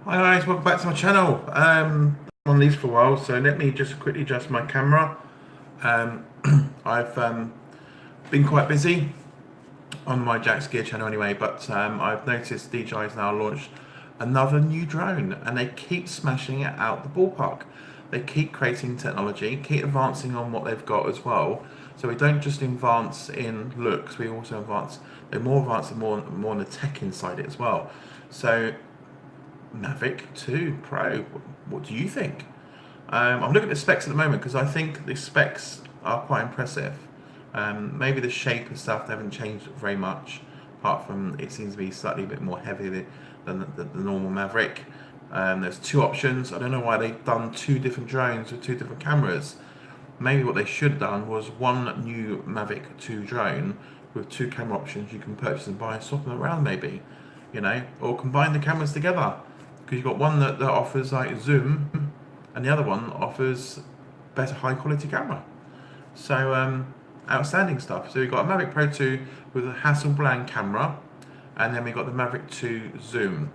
Hi guys, welcome back to my channel. I'm on these for a while, so let me just quickly adjust my camera. Um, I've been quite busy on my Jack's Gear channel anyway, but I've noticed DJI's now launched another new drone and they keep smashing it out the ballpark. They keep creating technology, keep advancing on what they've got as well. So we don't just advance in looks, we also advance, they're more advanced and more on the tech inside it as well. So Mavic 2 Pro. What do you think? I'm looking at the specs at the moment because I think the specs are quite impressive. Maybe the shape and stuff they haven't changed very much, apart from it seems to be slightly a bit more heavy than the normal Maverick. There's two options. I don't know why they've done two different drones with two different cameras. Maybe what they should have done was one new Mavic 2 drone with two camera options you can purchase and buy and swap them around maybe, or combine the cameras together. Because you've got one that offers like zoom and the other one offers better high quality camera. So outstanding stuff. So we've got a Mavic Pro 2 with a Hasselblad camera and then we've got the Mavic 2 zoom.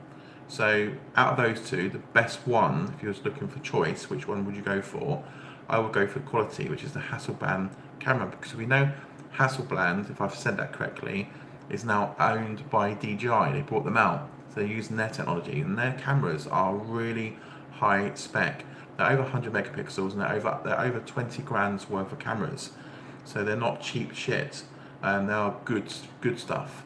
So out of those two, the best one, if you was looking for choice, which one would you go for? I would go for quality, which is the Hasselblad camera, because we know Hasselblad, if I've said that correctly, is now owned by DJI. They bought them out, so they're using their technology, and their cameras are really high spec. They're over 100 megapixels, and they're over 20 grand's worth of cameras. So they're not cheap shit, and they are good stuff.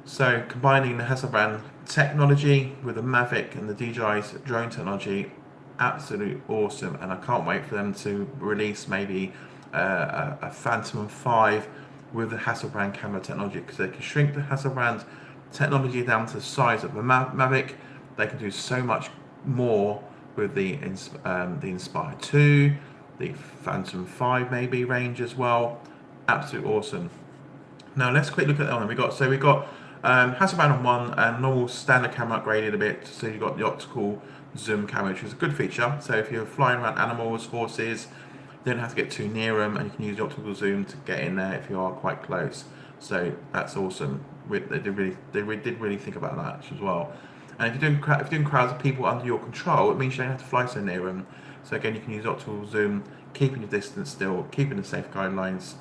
So combining the Hasselblad technology with the Mavic and the DJI's drone technology, absolutely awesome. And I can't wait for them to release maybe a Phantom 5 with the Hasselblad camera technology, because they can shrink the Hasselblad technology down to the size of the Mavic. They can do so much more with the Inspire 2, the Phantom 5 maybe range as well. Absolutely awesome. Now let's quick look at that one. We got Hasselblad on one and normal standard camera upgraded a bit. So you've got the optical zoom camera, which is a good feature. So if you're flying around animals, horses, you don't have to get too near them, and you can use the optical zoom to get in there if you are quite close. So that's awesome. They did really think about that as well. And if you're doing crowds of people under your control, it means you don't have to fly so near them. So again, you can use optical zoom, keeping your distance still, keeping the safe guidelines.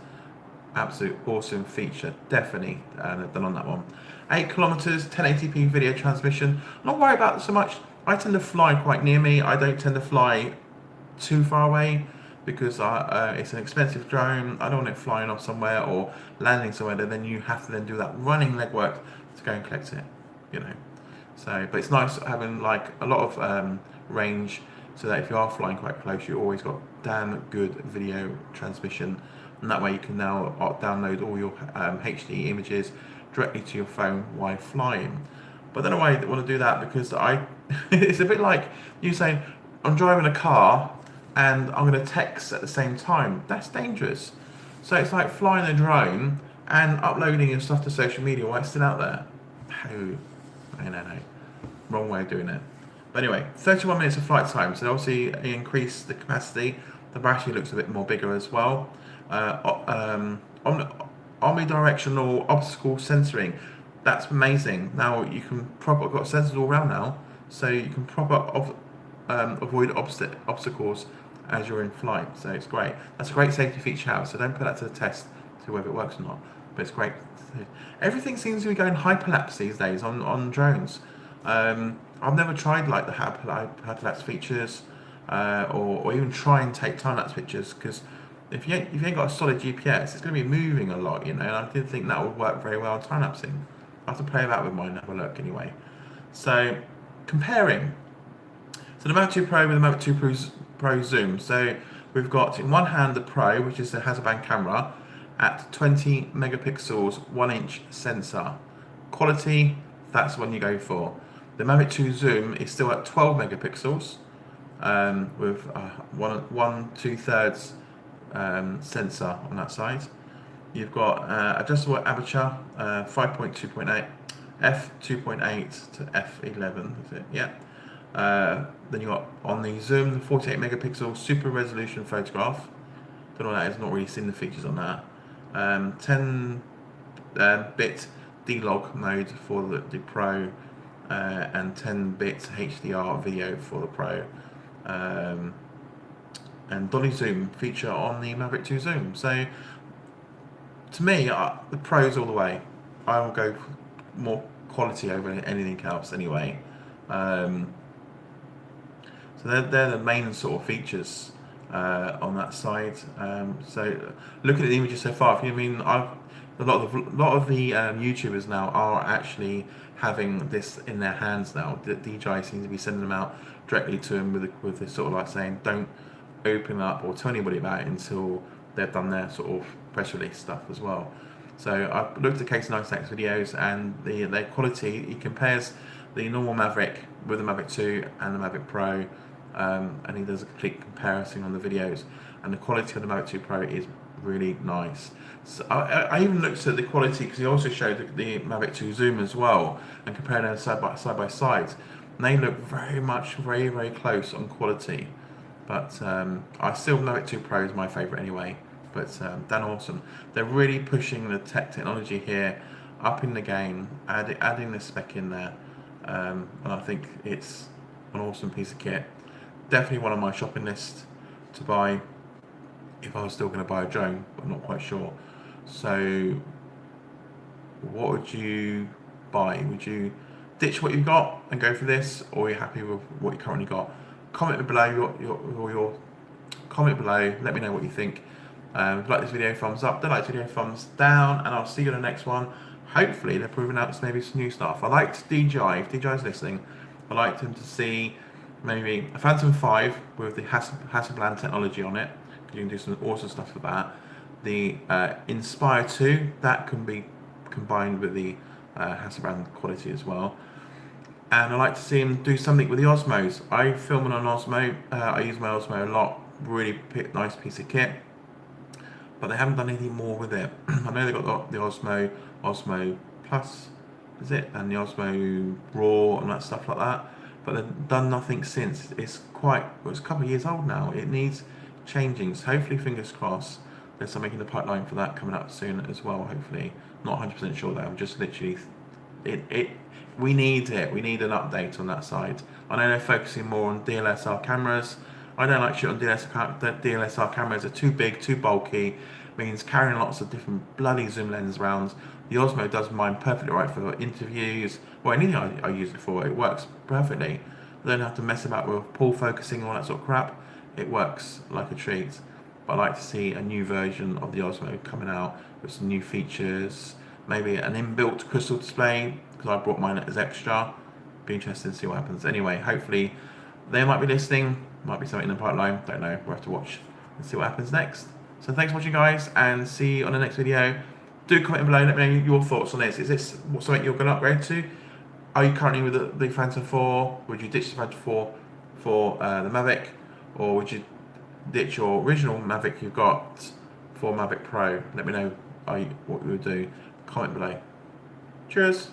Absolute awesome feature, definitely done on that one. 8 kilometers, 1080p video transmission. Not worried about it so much. I tend to fly quite near me. I don't tend to fly too far away because it's an expensive drone. I don't want it flying off somewhere or landing somewhere that then you have to then do that running legwork to go and collect it, you know. So, but it's nice having like a lot of range, so that if you are flying quite close, you always got damn good video transmission, and that way you can now download all your HD images directly to your phone while flying. But I don't know why I want to do that, because it's a bit like you saying, I'm driving a car and I'm going to text at the same time. That's dangerous. So it's like flying a drone and uploading your stuff to social media while it's still out there. No. Wrong way of doing it. But anyway, 31 minutes of flight time. So obviously increase the capacity. The battery looks a bit more bigger as well. Omnidirectional obstacle censoring. That's amazing. Now you can got sensors all around now, so you can avoid obstacles as you're in flight. So it's great. That's a great safety feature out. So don't put that to the test to see whether it works or not. But it's great. Everything seems to be going hyperlapse these days on drones. I've never tried like the hyperlapse features, or even try and take time-lapse pictures, because if you ain't got a solid GPS, it's going to be moving a lot, and I didn't think that would work very well on time-lapsing. I have to play that with mine and have a look anyway. So, comparing. So the Mavic 2 Pro with the Mavic 2 Pro Zoom. So we've got in one hand the Pro, which is the Hasselblad camera, at 20 megapixels, 1-inch sensor. Quality, that's the one you go for. The Mavic 2 Zoom is still at 12 megapixels, with one 2/3 sensor on that side. You've got adjustable aperture, 5.2.8, f2.8 to f11, is it? Yeah. Then you got on the zoom the 48 megapixel super resolution photograph. Don't know what that is. Not really seen the features on that. 10 bit D-Log mode for the Pro. and 10 bits HDR video for the Pro. And dolly zoom feature on the Mavic 2 Zoom. So to me, the Pro's all the way. I will go more quality over anything else anyway. So they're the main sort of features on that side. So looking at the images so far, a lot of the YouTubers now are actually having this in their hands now. The DJI seems to be sending them out directly to them with this sort of like saying, don't open up or tell anybody about it until they've done their sort of press release stuff as well. So I looked at Case96 videos, and their quality, he compares the normal Mavic with the Mavic 2 and the Mavic Pro, and he does a complete comparison on the videos, and the quality of the Mavic 2 Pro is really nice. So I even looked at the quality, because he also showed the Mavic 2 Zoom as well, and compared them side by side, and they look very close on quality. But I still Mavic 2 Pro is my favourite anyway. But they're awesome. They're really pushing the technology here up in the game, adding the spec in there, and I think it's an awesome piece of kit. Definitely one on my shopping list to buy if I was still going to buy a drone, but I'm not quite sure. So what would you buy? Would you ditch what you've got and go for this, or are you happy with what you currently got? Comment below your comment below. Let me know what you think. If you like this video, thumbs up. Don't like this video, thumbs down, and I'll see you in the next one. Hopefully they're proving out maybe some new stuff. I liked DJI, if DJI's listening, I'd like them to see maybe a Phantom 5 with the Hasselblad technology on it. You can do some awesome stuff with that. The Inspire 2, that can be combined with the Hasselblad quality as well. And I like to see him do something with the Osmos. I film on an Osmo. I use my Osmo a lot. Really nice piece of kit. But they haven't done anything more with it. I know they've got the Osmo Plus, is it? And the Osmo Raw and that stuff like that. But they've done nothing since. It's a couple of years old now. It needs changing. So hopefully, fingers crossed, there's something in the pipeline for that coming up soon as well, hopefully. Not 100% sure though, I'm just literally, we need it. We need an update on that side. I know they're focusing more on DSLR cameras. I don't like shit on DSLR cameras. They're too big, too bulky. Means carrying lots of different bloody zoom lens rounds. The Osmo does mine perfectly right for interviews. Well, anything I use it for, it works perfectly. I don't have to mess about with pull focusing and all that sort of crap. It works like a treat. But I'd like to see a new version of the Osmo coming out with some new features. Maybe an inbuilt crystal display, because I brought mine as extra. Be interested to see what happens. Anyway, hopefully they might be listening. Might be something in the pipeline, don't know. We'll have to watch and see what happens next. So thanks for watching, guys, and see you on the next video. Do comment below, let me know your thoughts on this. Is this something you're going to upgrade to? Are you currently with the Phantom 4? Would you ditch the Phantom 4 for the Mavic? Or would you ditch your original Mavic you've got for Mavic Pro? Let me know what you would do. Comment below. Cheers.